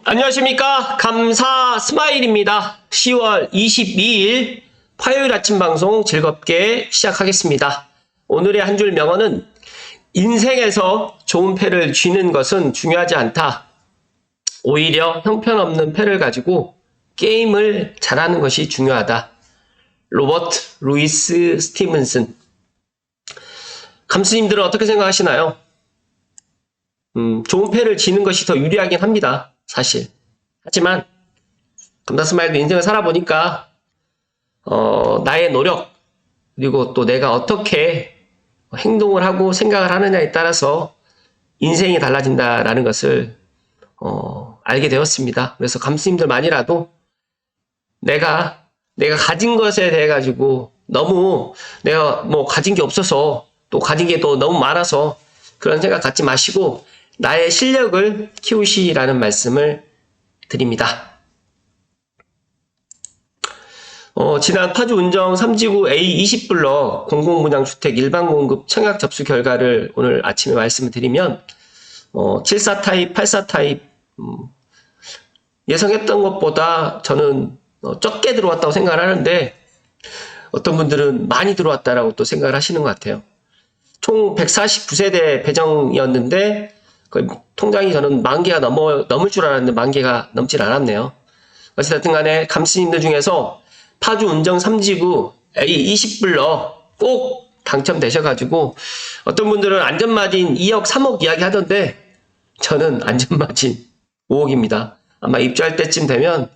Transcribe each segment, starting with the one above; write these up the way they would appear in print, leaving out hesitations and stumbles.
안녕하십니까. 감사 스마일입니다. 10월 22일 화요일 아침 방송 즐겁게 시작하겠습니다. 오늘의 한 줄 명언은 인생에서 좋은 패를 쥐는 것은 중요하지 않다. 오히려 형편없는 패를 가지고 게임을 잘하는 것이 중요하다. 로버트 루이스 스티븐슨. 감스님들은 어떻게 생각하시나요? 좋은 패를 쥐는 것이 더 유리하긴 합니다. 사실. 하지만 감사스마일도 인생을 살아보니까 나의 노력 그리고 또 내가 어떻게 행동을 하고 생각을 하느냐에 따라서 인생이 달라진다라는 것을 알게 되었습니다. 그래서 감스님들만이라도 내가 가진 것에 대해 가지고 너무 내가 뭐 가진 게 없어서 또 가진 게 또 너무 많아서 그런 생각 갖지 마시고 나의 실력을 키우시라는 말씀을 드립니다. 지난 파주 운정 3지구 A20블럭 공공분양주택 일반공급 청약 접수 결과를 오늘 아침에 말씀을 드리면 74 타입, 84 타입 예상했던 것보다 저는 적게 들어왔다고 생각을 하는데 어떤 분들은 많이 들어왔다라고 또 생각을 하시는 것 같아요. 총 149세대 배정이었는데 통장이 저는 10,000개가 넘을 줄 알았는데 10,000개가 넘질 않았네요. 어쨌든 간에 감스님들 중에서 파주 운정 3지구 A20블럭 꼭 당첨되셔가지고 어떤 분들은 안전마진 2억, 3억 이야기 하던데 저는 안전마진 5억입니다. 아마 입주할 때쯤 되면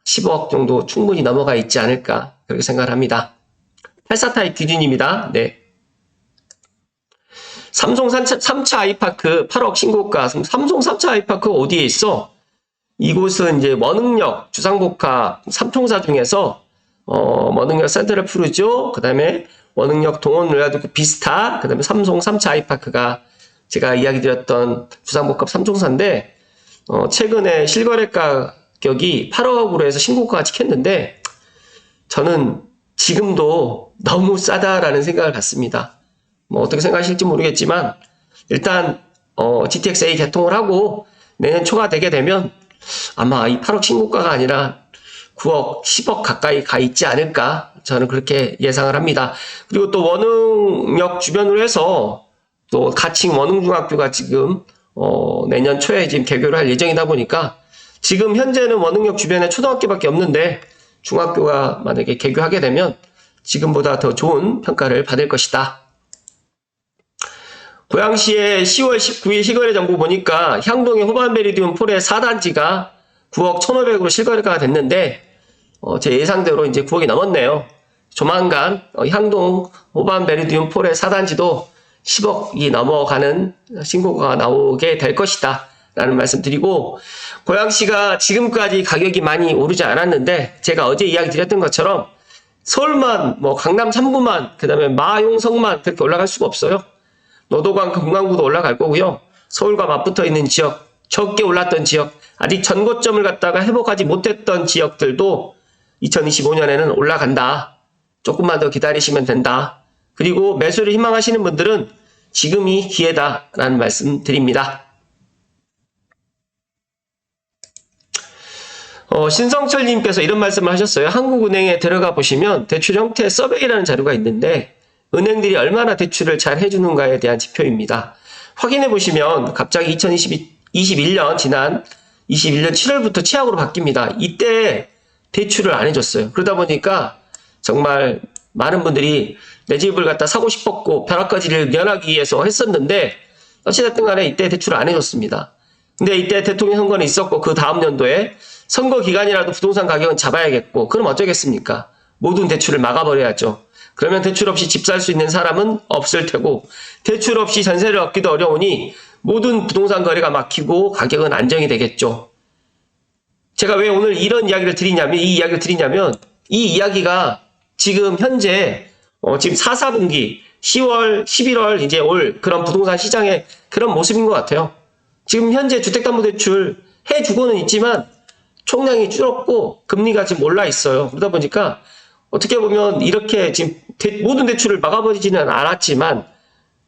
10억 정도 충분히 넘어가 있지 않을까 그렇게 생각을 합니다. 84타입 기준입니다. 네. 삼성 3차 아이파크 8억 신고가. 삼성 3차 아이파크 어디에 있어? 이곳은 이제 원흥역 주상복합 3총사 중에서 원흥역 센트럴 푸르죠. 그 다음에 원흥역 동원 롤라드코 비스타. 그 다음에 삼성 3차 아이파크가 제가 이야기 드렸던 주상복합 3총사인데 최근에 실거래 가격이 8억으로 해서 신고가가 찍혔는데 저는 지금도 너무 싸다라는 생각을 갖습니다. 뭐 어떻게 생각하실지 모르겠지만 일단 GTX-A 개통을 하고 내년 초가 되게 되면 아마 이 8억 신고가가 아니라 9억, 10억 가까이 가 있지 않을까 저는 그렇게 예상을 합니다. 그리고 또 원흥역 주변으로 해서 또 가칭 원흥중학교가 지금 내년 초에 지금 개교를 할 예정이다 보니까 지금 현재는 원흥역 주변에 초등학교밖에 없는데 중학교가 만약에 개교하게 되면 지금보다 더 좋은 평가를 받을 것이다. 고양시의 10월 19일 실거래 정보 보니까 향동의 호반베리디움 폴의 4단지가 9억 1,500으로 실거래가 됐는데 제 예상대로 이제 9억이 넘었네요. 조만간 향동 호반베리디움 폴의 4단지도 10억이 넘어가는 신고가 나오게 될 것이다 라는 말씀 드리고, 고양시가 지금까지 가격이 많이 오르지 않았는데 제가 어제 이야기 드렸던 것처럼 서울만 뭐 강남 3구만 그 다음에 마용성만 그렇게 올라갈 수가 없어요. 노도강 금강구도 올라갈 거고요. 서울과 맞붙어 있는 지역, 적게 올랐던 지역, 아직 전고점을 갖다가 회복하지 못했던 지역들도 2025년에는 올라간다. 조금만 더 기다리시면 된다. 그리고 매수를 희망하시는 분들은 지금이 기회다라는 말씀 드립니다. 신성철님께서 이런 말씀을 하셨어요. 한국은행에 들어가 보시면 대출 형태 서베이라는 자료가 있는데 은행들이 얼마나 대출을 잘 해주는가에 대한 지표입니다. 확인해 보시면 갑자기 2021년 지난 21년 7월부터 최악으로 바뀝니다. 이때 대출을 안 해줬어요. 그러다 보니까 정말 많은 분들이 내 집을 갖다 사고 싶었고 벼락가지를 면하기 위해서 했었는데 어찌됐든 간에 이때 대출을 안 해줬습니다. 근데 이때 대통령 선거는 있었고 그 다음 연도에 선거 기간이라도 부동산 가격은 잡아야겠고 그럼 어쩌겠습니까? 모든 대출을 막아버려야죠. 그러면 대출 없이 집 살 수 있는 사람은 없을 테고 대출 없이 전세를 얻기도 어려우니 모든 부동산 거래가 막히고 가격은 안정이 되겠죠. 제가 왜 오늘 이런 이야기를 드리냐면 이 이야기가 지금 현재 지금 4, 4분기 10월, 11월 이제 올 그런 부동산 시장의 그런 모습인 것 같아요. 지금 현재 주택담보대출 해주고는 있지만 총량이 줄었고 금리가 지금 올라 있어요. 그러다 보니까 어떻게 보면 이렇게 지금 모든 대출을 막아버리지는 않았지만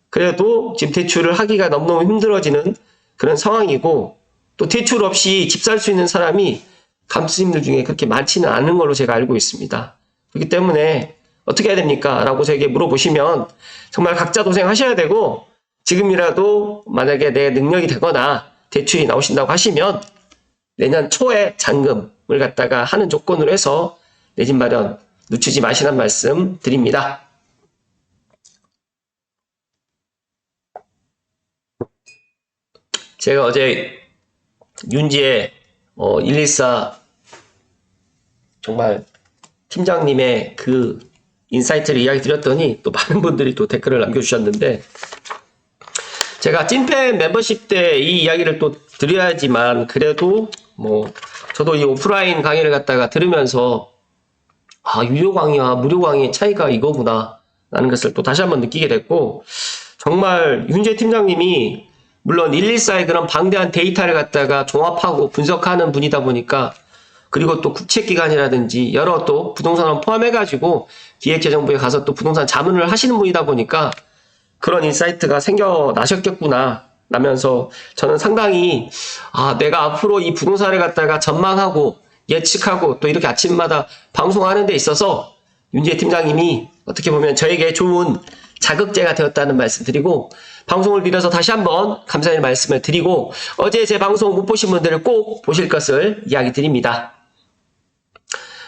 그래도 지금 대출을 하기가 너무너무 힘들어지는 그런 상황이고 또 대출 없이 집 살 수 있는 사람이 감수님들 중에 그렇게 많지는 않은 걸로 제가 알고 있습니다. 그렇기 때문에 어떻게 해야 됩니까? 라고 저에게 물어보시면 정말 각자 도생하셔야 되고, 지금이라도 만약에 내 능력이 되거나 대출이 나오신다고 하시면 내년 초에 잔금을 갖다가 하는 조건으로 해서 내 집 마련 늦추지 마시라는 말씀 드립니다. 제가 어제 윤지의 114 정말 팀장님의 그 인사이트를 이야기 드렸더니 또 많은 분들이 또 댓글을 남겨주셨는데, 제가 찐팬 멤버십 때 이 이야기를 또 드려야지만 그래도 뭐 저도 이 오프라인 강의를 갖다가 들으면서 유료 강의와 무료 강의의 차이가 이거구나 라는 것을 또 다시 한번 느끼게 됐고, 정말 윤재 팀장님이 물론 114의 그런 방대한 데이터를 갖다가 종합하고 분석하는 분이다 보니까, 그리고 또 국책기관이라든지 여러 또 부동산을 포함해가지고 기획재정부에 가서 또 부동산 자문을 하시는 분이다 보니까 그런 인사이트가 생겨나셨겠구나 라면서 저는 상당히 내가 앞으로 이 부동산을 갖다가 전망하고 예측하고 또 이렇게 아침마다 방송하는 데 있어서 윤재 팀장님이 어떻게 보면 저에게 좋은 자극제가 되었다는 말씀 드리고, 방송을 빌어서 다시 한번 감사의 말씀을 드리고, 어제 제 방송 못 보신 분들을 꼭 보실 것을 이야기 드립니다.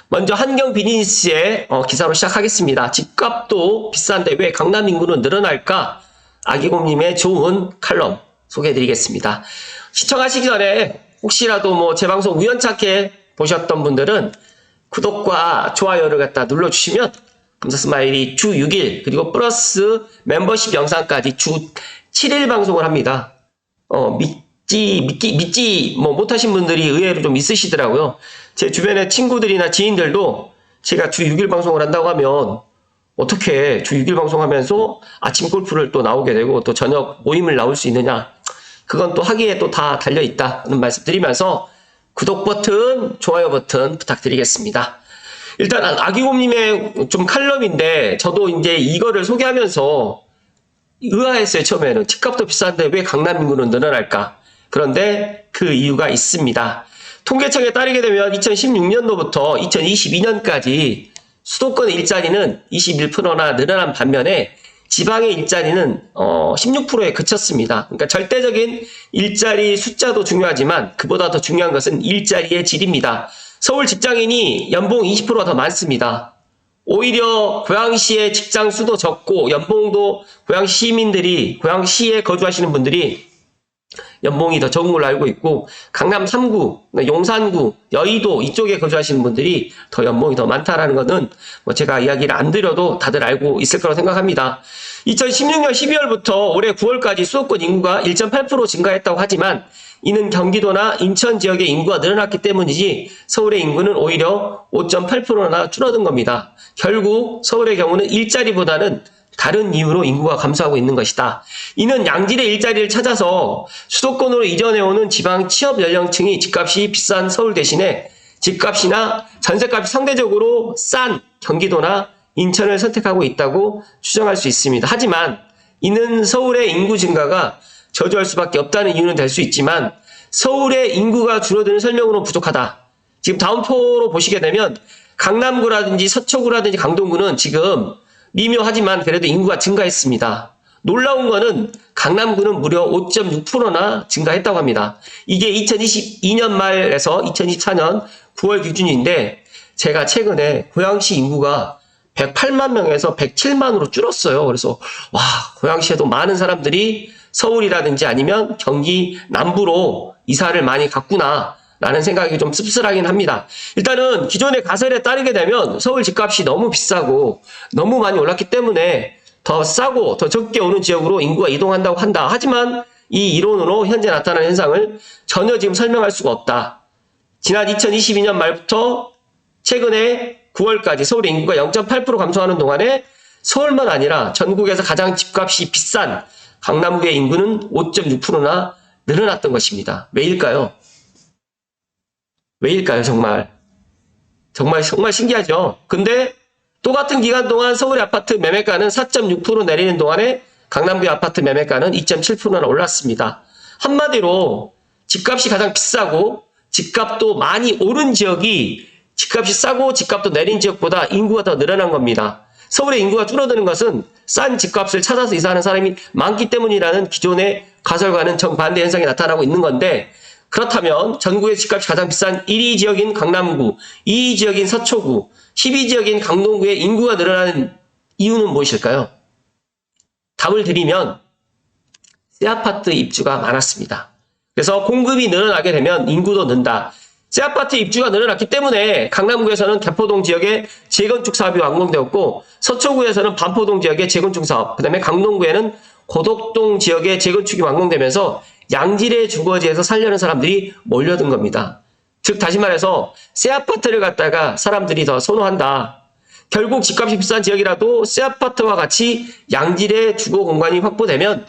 먼저 한경 비즈니스의 기사로 시작하겠습니다. 집값도 비싼데 왜 강남 인구는 늘어날까? 아기곰님의 좋은 칼럼 소개해드리겠습니다. 시청하시기 전에 혹시라도 뭐 제 방송 우연찮게 보셨던 분들은 구독과 좋아요를 갖다 눌러주시면 감사 스마일이 주 6일 그리고 플러스 멤버십 영상까지 주 7일 방송을 합니다. 믿지 못하신 분들이 의외로 좀 있으시더라고요. 제 주변의 친구들이나 지인들도 제가 주 6일 방송을 한다고 하면 어떻게 주 6일 방송하면서 아침 골프를 또 나오게 되고 또 저녁 모임을 나올 수 있느냐, 그건 또 하기에 또 다 달려있다는 말씀 드리면서 구독 버튼, 좋아요 버튼 부탁드리겠습니다. 일단 아기곰님의 좀 칼럼인데 저도 이제 이거를 소개하면서 의아했어요. 처음에는 집값도 비싼데 왜 강남 인구는 늘어날까? 그런데 그 이유가 있습니다. 통계청에 따르게 되면 2016년도부터 2022년까지 수도권의 일자리는 21%나 늘어난 반면에 지방의 일자리는 16%에 그쳤습니다. 그러니까 절대적인 일자리 숫자도 중요하지만 그보다 더 중요한 것은 일자리의 질입니다. 서울 직장인이 연봉 20%가 더 많습니다. 오히려 고양시의 직장 수도 적고 연봉도 고양시 시민들이, 고양시에 거주하시는 분들이 연봉이 더 적은 걸로 알고 있고, 강남 3구, 용산구, 여의도 이쪽에 거주하시는 분들이 더 연봉이 더 많다라는 것은 뭐 제가 이야기를 안 드려도 다들 알고 있을 거라고 생각합니다. 2016년 12월부터 올해 9월까지 수도권 인구가 1.8% 증가했다고 하지만 이는 경기도나 인천 지역의 인구가 늘어났기 때문이지 서울의 인구는 오히려 5.8%나 줄어든 겁니다. 결국 서울의 경우는 일자리보다는 다른 이유로 인구가 감소하고 있는 것이다. 이는 양질의 일자리를 찾아서 수도권으로 이전해오는 지방 취업 연령층이 집값이 비싼 서울 대신에 집값이나 전세값이 상대적으로 싼 경기도나 인천을 선택하고 있다고 추정할 수 있습니다. 하지만 이는 서울의 인구 증가가 저조할 수밖에 없다는 이유는 될 수 있지만 서울의 인구가 줄어드는 설명으로는 부족하다. 지금 다음 표로 보시게 되면 강남구라든지 서초구라든지 강동구는 지금 미묘하지만 그래도 인구가 증가했습니다. 놀라운 거는 강남구는 무려 5.6%나 증가했다고 합니다. 이게 2022년 말에서 2024년 9월 기준인데 제가 최근에 고양시 인구가 108만 명에서 107만으로 줄었어요. 그래서 와, 고양시에도 많은 사람들이 서울이라든지 아니면 경기 남부로 이사를 많이 갔구나 라는 생각이 좀 씁쓸하긴 합니다. 일단은 기존의 가설에 따르게 되면 서울 집값이 너무 비싸고 너무 많이 올랐기 때문에 더 싸고 더 적게 오는 지역으로 인구가 이동한다고 한다. 하지만 이 이론으로 현재 나타나는 현상을 전혀 지금 설명할 수가 없다. 지난 2022년 말부터 최근에 9월까지 서울의 인구가 0.8% 감소하는 동안에 서울만 아니라 전국에서 가장 집값이 비싼 강남구의 인구는 5.6%나 늘어났던 것입니다. 왜일까요? 왜일까요? 정말 신기하죠. 근데 똑같은 기간 동안 서울의 아파트 매매가는 4.6% 내리는 동안에 강남구의 아파트 매매가는 2.7%나 올랐습니다. 한마디로 집값이 가장 비싸고 집값도 많이 오른 지역이 집값이 싸고 집값도 내린 지역보다 인구가 더 늘어난 겁니다. 서울의 인구가 줄어드는 것은 싼 집값을 찾아서 이사하는 사람이 많기 때문이라는 기존의 가설과는 정반대 현상이 나타나고 있는 건데, 그렇다면 전국의 집값이 가장 비싼 1위 지역인 강남구, 2위 지역인 서초구, 10위 지역인 강동구의 인구가 늘어나는 이유는 무엇일까요? 답을 드리면 새 아파트 입주가 많았습니다. 그래서 공급이 늘어나게 되면 인구도 는다. 새 아파트 입주가 늘어났기 때문에 강남구에서는 개포동 지역에 재건축 사업이 완공되었고, 서초구에서는 반포동 지역의 재건축 사업, 그 다음에 강동구에는 고덕동 지역의 재건축이 완공되면서 양질의 주거지에서 살려는 사람들이 몰려든 겁니다. 즉 다시 말해서 새 아파트를 갖다가 사람들이 더 선호한다. 결국 집값이 비싼 지역이라도 새 아파트와 같이 양질의 주거 공간이 확보되면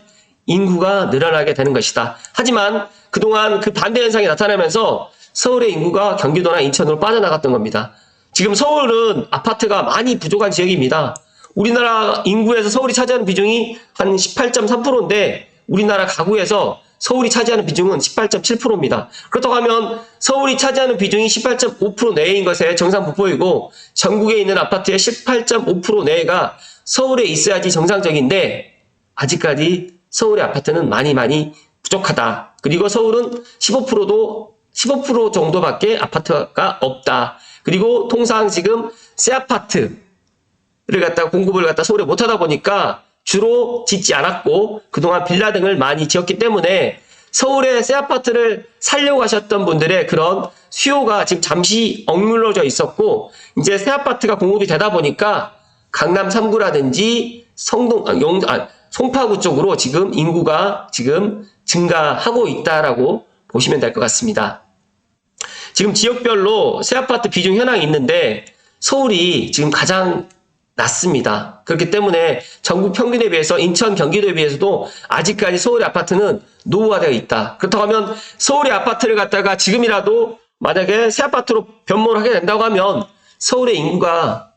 인구가 늘어나게 되는 것이다. 하지만 그동안 그 반대 현상이 나타나면서 서울의 인구가 경기도나 인천으로 빠져나갔던 겁니다. 지금 서울은 아파트가 많이 부족한 지역입니다. 우리나라 인구에서 서울이 차지하는 비중이 한 18.3%인데 우리나라 가구에서 서울이 차지하는 비중은 18.7%입니다. 그렇다고 하면 서울이 차지하는 비중이 18.5% 내외인 것에 정상분포이고 전국에 있는 아파트의 18.5% 내외가 서울에 있어야지 정상적인데 아직까지 서울의 아파트는 많이 부족하다. 그리고 서울은 15% 정도밖에 아파트가 없다. 그리고 통상 지금 새 아파트를 갖다가 공급을 갖다 서울에 못하다 보니까 주로 짓지 않았고 그동안 빌라 등을 많이 지었기 때문에 서울에 새 아파트를 살려고 하셨던 분들의 그런 수요가 지금 잠시 억눌러져 있었고, 이제 새 아파트가 공급이 되다 보니까 강남 3구라든지 송파구 쪽으로 지금 인구가 지금 증가하고 있다라고 보시면 될 것 같습니다. 지금 지역별로 새 아파트 비중 현황이 있는데 서울이 지금 가장 낮습니다. 그렇기 때문에 전국 평균에 비해서 인천, 경기도에 비해서도 아직까지 서울의 아파트는 노후화되어 있다. 그렇다고 하면 서울의 아파트를 갖다가 지금이라도 만약에 새 아파트로 변모를 하게 된다고 하면 서울의 인구가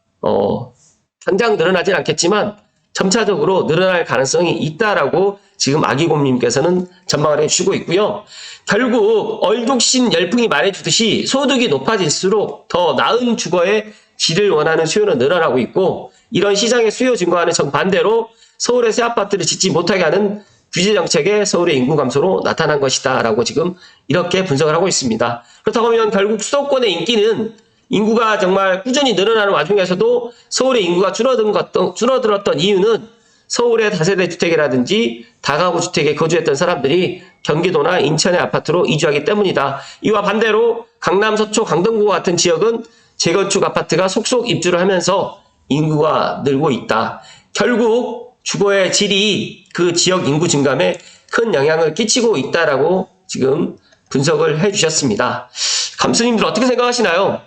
당장 늘어나진 않겠지만 점차적으로 늘어날 가능성이 있다라고 지금 아기곰님께서는 전망을 해주시고 있고요. 결국 얼독신 열풍이 말해주듯이 소득이 높아질수록 더 나은 주거의 질을 원하는 수요는 늘어나고 있고, 이런 시장의 수요 증가와는 정반대로 서울의 새 아파트를 짓지 못하게 하는 규제 정책의 서울의 인구 감소로 나타난 것이다 라고 지금 이렇게 분석을 하고 있습니다. 그렇다고 하면 결국 수도권의 인기는 인구가 정말 꾸준히 늘어나는 와중에서도 서울의 인구가 줄어들었던 이유는 서울의 다세대 주택이라든지 다가구 주택에 거주했던 사람들이 경기도나 인천의 아파트로 이주하기 때문이다. 이와 반대로 강남, 서초, 강동구 같은 지역은 재건축 아파트가 속속 입주를 하면서 인구가 늘고 있다. 결국 주거의 질이 그 지역 인구 증감에 큰 영향을 끼치고 있다라고 지금 분석을 해주셨습니다. 감수님들 어떻게 생각하시나요?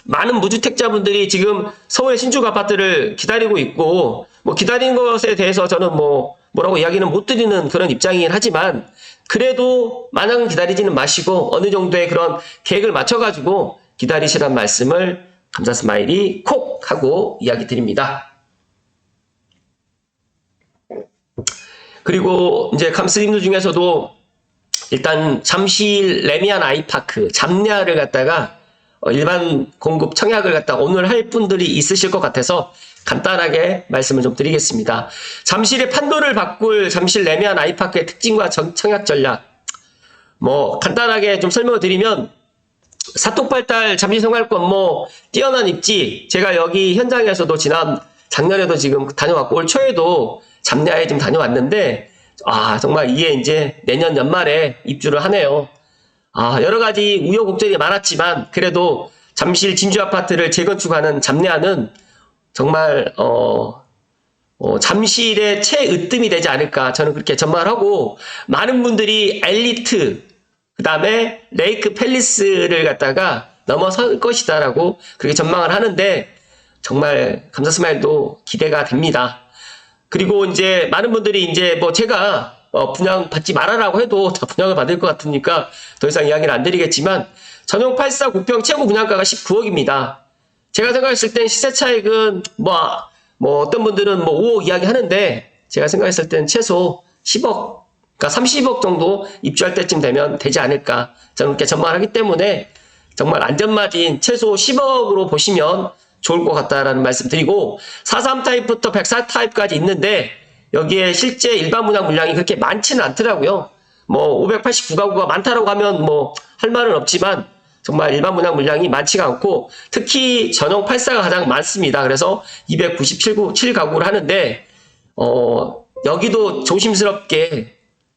많은 무주택자분들이 지금 서울의 신축 아파트를 기다리고 있고, 기다린 것에 대해서 저는 뭐라고 이야기는 못 드리는 그런 입장이긴 하지만, 그래도 마냥 기다리지는 마시고 어느 정도의 그런 계획을 맞춰가지고 기다리시란 말씀을 감사 스마일이 콕 하고 이야기 드립니다. 그리고 이제 감스님들 중에서도 일단 잠실 레미안 아이파크 잡냐를 갖다가 일반 공급 청약을 갖다가 오늘 할 분들이 있으실 것 같아서 간단하게 말씀을 좀 드리겠습니다. 잠실의 판도를 바꿀 잠실 레미안 아이파크의 특징과 청약 전략, 간단하게 좀 설명을 드리면, 사톡발달 잠실생활권 뛰어난 입지, 제가 여기 현장에서도 작년에도 지금 다녀왔고 올 초에도 잡냐에 좀 다녀왔는데, 정말 이게 이제 내년 연말에 입주를 하네요. 여러 가지 우여곡절이 많았지만 그래도 잠실 진주 아파트를 재건축하는 잡냐는 정말 잠실의 최으뜸이 되지 않을까 저는 그렇게 전망을 하고, 많은 분들이 엘리트 그 다음에 레이크 팰리스를 갖다가 넘어설 것이다라고 그렇게 전망을 하는데 정말 감사 스마일도 기대가 됩니다. 그리고 이제 많은 분들이 이제 제가 분양 받지 말아라고 해도 다 분양을 받을 것 같으니까 더 이상 이야기는 안 드리겠지만, 전용 84 9평 최고 분양가가 19억입니다. 제가 생각했을 땐 시세 차익은 어떤 분들은 5억 이야기 하는데 제가 생각했을 땐 최소 10억 그러니까 30억 정도 입주할 때쯤 되면 되지 않을까 저는 그렇게 전망하기 때문에 정말 안전마진 최소 10억으로 보시면 좋을 것 같다라는 말씀 드리고 43 타입부터 104 타입까지 있는데 여기에 실제 일반 분양 물량이 그렇게 많지는 않더라고요. 뭐 589가구가 많다라고 하면 뭐 할 말은 없지만 정말 일반 분양 물량이 많지가 않고 특히 전용 84가 가장 많습니다. 그래서 297가구를 하는데 여기도 조심스럽게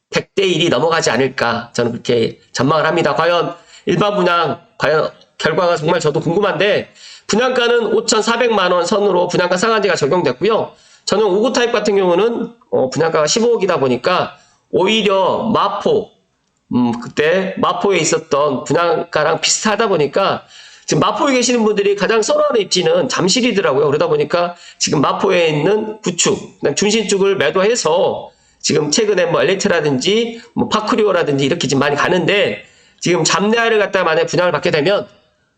100대 1이 넘어가지 않을까 저는 그렇게 전망을 합니다. 과연 일반 분양 과연 결과가 정말 저도 궁금한데 분양가는 5,400만 원 선으로 분양가 상한제가 적용됐고요. 전용 59 타입 같은 경우는 분양가가 15억이다 보니까 오히려 마포 그때 마포에 있었던 분양가랑 비슷하다 보니까 지금 마포에 계시는 분들이 가장 선호하는 입지는 잠실이더라고요. 그러다 보니까 지금 마포에 있는 구축, 중심축을 매도해서 지금 최근에 뭐 엘리트라든지 뭐 파크리오라든지 이렇게 지금 많이 가는데 지금 잡내아를 갖다가 만약에 분양을 받게 되면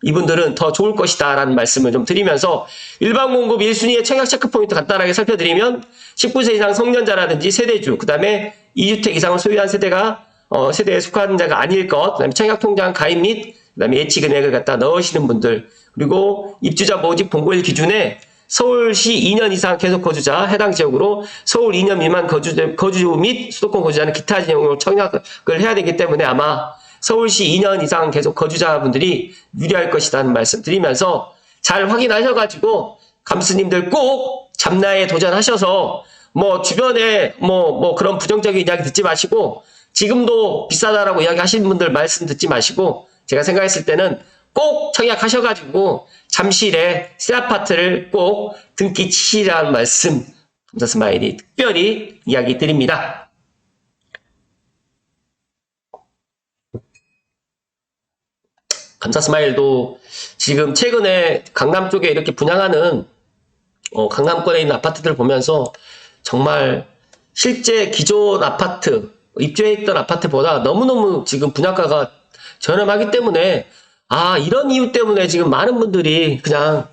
이분들은 더 좋을 것이다 라는 말씀을 좀 드리면서 일반 공급 1순위의 청약 체크포인트 간단하게 살펴드리면 19세 이상 성년자라든지 세대주, 그 다음에 2주택 이상을 소유한 세대에 속한 자가 아닐 것, 그 다음에 청약통장 가입 및 그 다음에 예치금액을 갖다 넣으시는 분들, 그리고 입주자 모집 본고일 기준에 서울시 2년 이상 계속 거주자, 해당 지역으로 서울 2년 미만 거주 및 수도권 거주자는 기타 지역으로 청약을 해야 되기 때문에 아마 서울시 2년 이상 계속 거주자분들이 유리할 것이라는 말씀 드리면서 잘 확인하셔가지고 감스님들 꼭 잡나에 도전하셔서 뭐 주변에 뭐 그런 부정적인 이야기 듣지 마시고 지금도 비싸다라고 이야기하시는 분들 말씀 듣지 마시고 제가 생각했을 때는 꼭 청약하셔가지고 잠실에 새 아파트를 꼭 등기 치시라는 말씀 감사 스마일이 특별히 이야기 드립니다. 감사 스마일도 지금 최근에 강남 쪽에 이렇게 분양하는 강남권에 있는 아파트들 보면서 정말 실제 기존 아파트 입주해 있던 아파트보다 너무너무 지금 분양가가 저렴하기 때문에 이런 이유 때문에 지금 많은 분들이 그냥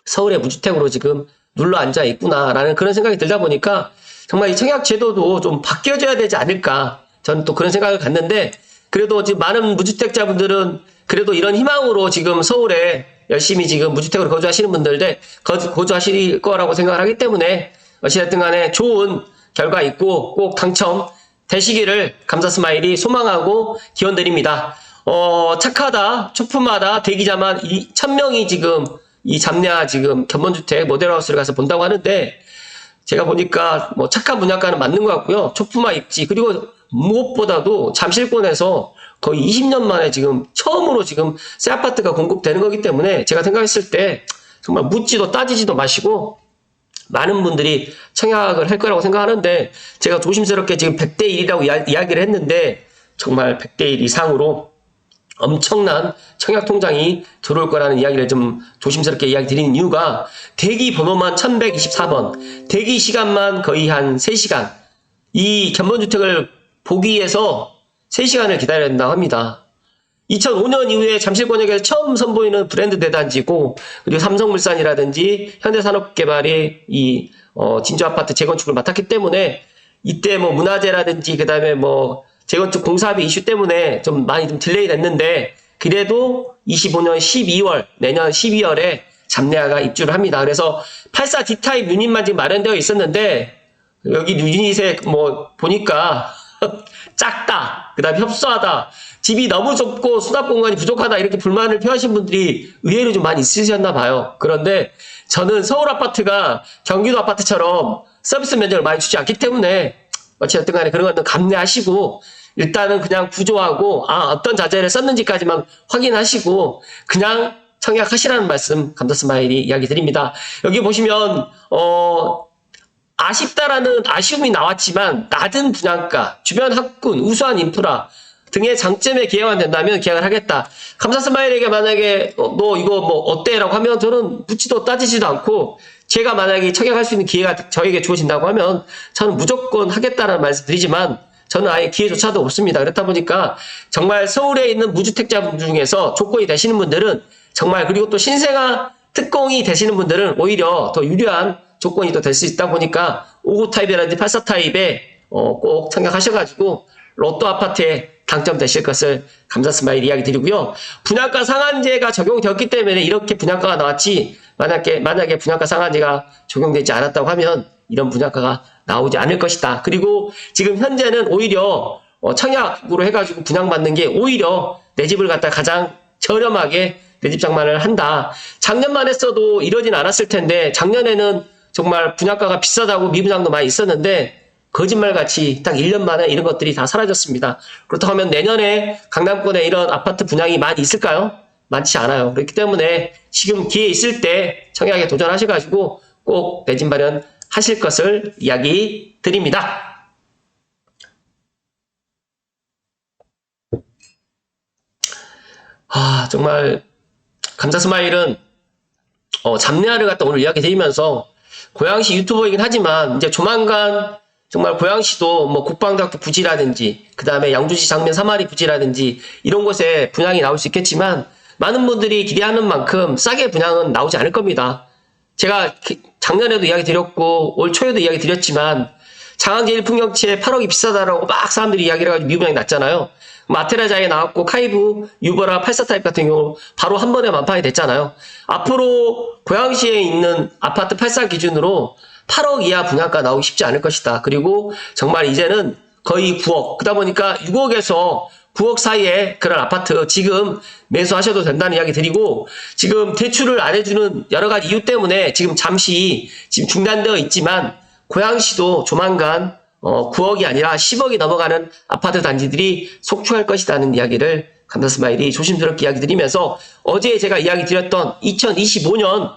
서울의 무주택으로 지금 눌러 앉아 있구나라는 그런 생각이 들다 보니까 정말 이 청약 제도도 좀 바뀌어져야 되지 않을까 저는 또 그런 생각을 갖는데 그래도 지금 많은 무주택자분들은 그래도 이런 희망으로 지금 서울에 열심히 지금 무주택으로 거주하시는 분들들 거주하실 거라고 생각을 하기 때문에 어찌됐든 간에 좋은 결과 있고 꼭 당첨 되시기를 감사 스마일이 소망하고 기원 드립니다. 착하다, 초품하다, 대기자만 1000명이 지금 이 잡냐 지금 견본주택 모델하우스를 가서 본다고 하는데 제가 보니까 뭐 착한 분양가는 맞는 것 같고요. 초품화 입지 그리고 무엇보다도 잠실권에서 거의 20년 만에 지금 처음으로 지금 새 아파트가 공급되는 거기 때문에 제가 생각했을 때 정말 묻지도 따지지도 마시고 많은 분들이 청약을 할 거라고 생각하는데 제가 조심스럽게 지금 100대 1이라고 이야기를 했는데 정말 100대 1 이상으로 엄청난 청약 통장이 들어올 거라는 이야기를 좀 조심스럽게 이야기 드리는 이유가 대기 번호만 1124번, 대기 시간만 거의 한 3시간. 이 견본주택을 보기 위해서 3시간을 기다려야 된다고 합니다. 2005년 이후에 잠실권역에서 처음 선보이는 브랜드 대단지고 그리고 삼성물산이라든지 현대산업개발이 이 진주아파트 재건축을 맡았기 때문에 이때 뭐 문화재라든지 그 다음에 뭐 재건축 공사비 이슈 때문에 좀 많이 좀 딜레이 됐는데 그래도 25년 12월 내년 12월에 잡내아가 입주를 합니다. 그래서 84 D타입 유닛만 지금 마련되어 있었는데 여기 유닛에 뭐 보니까 작다, 그 다음에 협소하다, 집이 너무 좁고 수납 공간이 부족하다 이렇게 불만을 표하신 분들이 의외로 좀 많이 있으셨나 봐요. 그런데 저는 서울 아파트가 경기도 아파트처럼 서비스 면적을 많이 주지 않기 때문에 어쨌든 간에 그런 것도 감내하시고 일단은 그냥 구조하고 어떤 자재를 썼는지까지만 확인하시고 그냥 청약하시라는 말씀 감사 스마일이 이야기 드립니다. 여기 보시면 아쉽다라는 아쉬움이 나왔지만 낮은 분양가, 주변 학군, 우수한 인프라 등의 장점에 기여만 된다면 계약을 하겠다. 감사 스마일에게 만약에 너 이거 뭐 어때? 라고 하면 저는 묻지도 따지지도 않고 제가 만약에 청약할 수 있는 기회가 저에게 주어진다고 하면 저는 무조건 하겠다라는 말씀 드리지만 저는 아예 기회조차도 없습니다. 그렇다 보니까 정말 서울에 있는 무주택자분 중에서 조건이 되시는 분들은 정말 그리고 또 신생아 특공이 되시는 분들은 오히려 더 유리한 조건이 또 될 수 있다 보니까 59 타입이라든지 84 타입에 꼭 생각하셔가지고 로또 아파트에 당첨되실 것을 감사 스마일 이야기 드리고요. 분양가 상한제가 적용되었기 때문에 이렇게 분양가가 나왔지, 만약에 분양가 상한제가 적용되지 않았다고 하면 이런 분양가가 나오지 않을 것이다. 그리고 지금 현재는 오히려 청약으로 해가지고 분양받는 게 오히려 내 집을 갖다 가장 저렴하게 내 집 장만을 한다. 작년만 했어도 이러진 않았을 텐데, 작년에는 정말 분양가가 비싸다고 미분양도 많이 있었는데 거짓말같이 딱 1년 만에 이런 것들이 다 사라졌습니다. 그렇다고 하면 내년에 강남권에 이런 아파트 분양이 많이 있을까요? 많지 않아요. 그렇기 때문에 지금 기회 있을 때 청약에 도전하셔가지고 꼭 내 집 마련 하실 것을 이야기 드립니다. 정말 감사 스마일은 잡내화를 갖다 오늘 이야기 드리면서, 고양시 유튜버이긴 하지만 이제 조만간 정말 고양시도 뭐 국방대학교 부지라든지 그 다음에 양주시 장면 3마리 부지라든지 이런 곳에 분양이 나올 수 있겠지만, 많은 분들이 기대하는 만큼 싸게 분양은 나오지 않을 겁니다. 제가 작년에도 이야기 드렸고 올 초에도 이야기 드렸지만, 장항제1풍경채 8억이 비싸다라고 막 사람들이 이야기를 해가지고 미분양이 났잖아요. 아테라자에 나왔고 카이브, 유버라, 84타입 같은 경우 바로 한 번에 만판이 됐잖아요. 앞으로 고양시에 있는 아파트 84 기준으로 8억 이하 분양가 나오기 쉽지 않을 것이다. 그리고 정말 이제는 거의 9억, 그러다 보니까 6억에서 9억 사이에 그런 아파트 지금 매수하셔도 된다는 이야기 드리고, 지금 대출을 안 해주는 여러 가지 이유 때문에 지금 잠시 중단되어 있지만, 고양시도 조만간 9억이 아니라 10억이 넘어가는 아파트 단지들이 속출할 것이라는 이야기를 감사 스마일이 조심스럽게 이야기 드리면서, 어제 제가 이야기 드렸던 2025년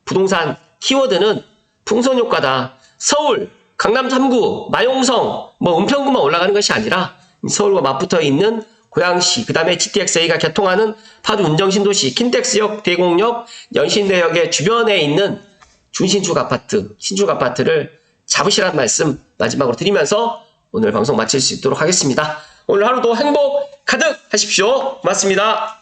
부동산 키워드는 풍선효과다. 서울, 강남 3구, 마용성, 은평구만 올라가는 것이 아니라 서울과 맞붙어 있는 고양시, 그 다음에 GTX-A가 개통하는 파주 운정신도시, 킨텍스역, 대공역, 연신대역의 주변에 있는 준신축 아파트, 신축 아파트를 잡으시라는 말씀 마지막으로 드리면서 오늘 방송 마칠 수 있도록 하겠습니다. 오늘 하루도 행복 가득 하십시오. 고맙습니다.